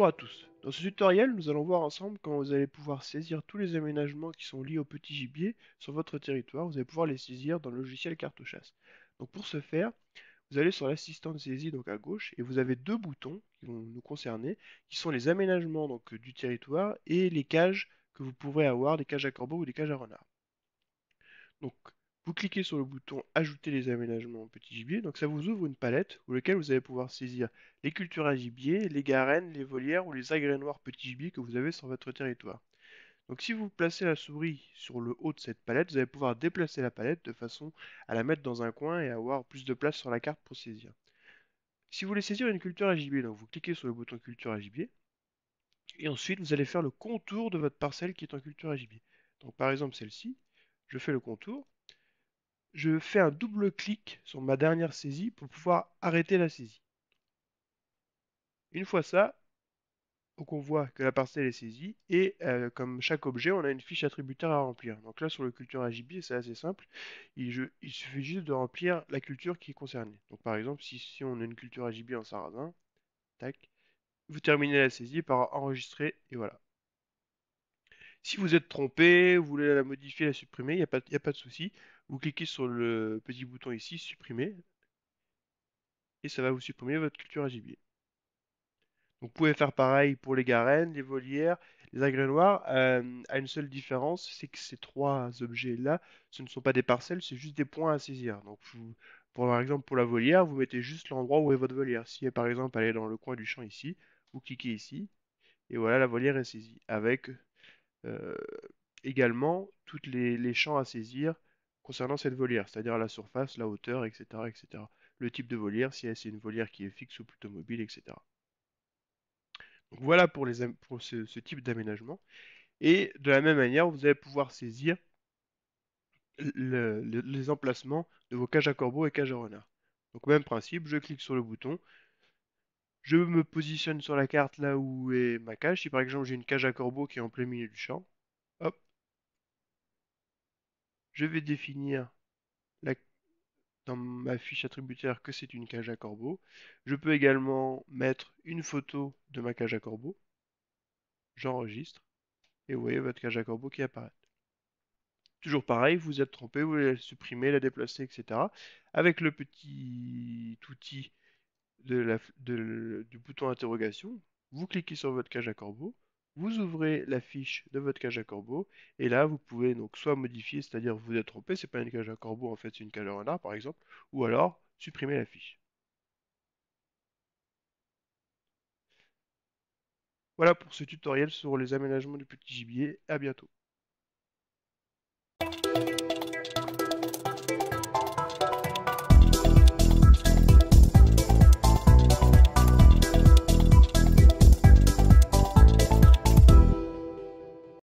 Bonjour à tous. Dans ce tutoriel, nous allons voir ensemble comment vous allez pouvoir saisir tous les aménagements qui sont liés au petit gibier sur votre territoire. Vous allez pouvoir les saisir dans le logiciel carte-chasse. Donc pour ce faire, vous allez sur l'assistant de saisie donc à gauche et vous avez deux boutons qui vont nous concerner, qui sont les aménagements donc du territoire et les cages que vous pourrez avoir, des cages à corbeaux ou des cages à renards. Donc, vous cliquez sur le bouton Ajouter les aménagements au petit gibier. Donc, ça vous ouvre une palette où laquelle vous allez pouvoir saisir les cultures à gibier, les garennes, les volières ou les agrès noirs petits gibiers que vous avez sur votre territoire. Donc, si vous placez la souris sur le haut de cette palette, vous allez pouvoir déplacer la palette de façon à la mettre dans un coin et avoir plus de place sur la carte pour saisir. Si vous voulez saisir une culture à gibier, donc vous cliquez sur le bouton culture à gibier et ensuite vous allez faire le contour de votre parcelle qui est en culture à gibier. Donc, par exemple, celle-ci, je fais le contour. Je fais un double clic sur ma dernière saisie pour pouvoir arrêter la saisie. Une fois ça, donc on voit que la parcelle est saisie et comme chaque objet, on a une fiche attributaire à remplir. Donc là, sur le culture AJB, c'est assez simple. Il suffit juste de remplir la culture qui est concernée. Donc par exemple, si on a une culture AJB en sarrasin, tac, vous terminez la saisie par enregistrer et voilà. Si vous êtes trompé, vous voulez la modifier, la supprimer, il y a pas de souci. Vous cliquez sur le petit bouton ici, supprimer, et ça va vous supprimer votre culture AJB. Vous pouvez faire pareil pour les garennes, les volières, les agrès noirs, à une seule différence, c'est que ces trois objets-là, ce ne sont pas des parcelles, c'est juste des points à saisir. Donc, par exemple, pour la volière, vous mettez juste l'endroit où est votre volière. Si, par exemple, elle est dans le coin du champ ici, vous cliquez ici, et voilà, la volière est saisie. Avec euh, également tous les champs à saisir concernant cette volière, c'est-à-dire la surface, la hauteur, etc., etc. Le type de volière, si c'est une volière qui est fixe ou plutôt mobile, etc. Donc voilà pour, pour ce type d'aménagement. Et de la même manière, vous allez pouvoir saisir les emplacements de vos cages à corbeaux et cages à renards. Donc même principe, je clique sur le bouton, je me positionne sur la carte là où est ma cage. Si par exemple j'ai une cage à corbeaux qui est en plein milieu du champ, hop, je vais définir la- dans ma fiche attributaire que c'est une cage à corbeaux. Je peux également mettre une photo de ma cage à corbeaux, j'enregistre, et vous voyez votre cage à corbeaux qui apparaît. Toujours pareil, vous êtes trompé, vous voulez la supprimer, la déplacer, etc. Avec le petit outil du bouton interrogation, vous cliquez sur votre cage à corbeau, vous ouvrez la fiche de votre cage à corbeau, et là vous pouvez donc soit modifier, c'est-à-dire vous êtes trompé, c'est pas une cage à corbeau, en fait c'est une cage à renard par exemple, ou alors supprimer la fiche. Voilà pour ce tutoriel sur les aménagements du petit gibier, à bientôt.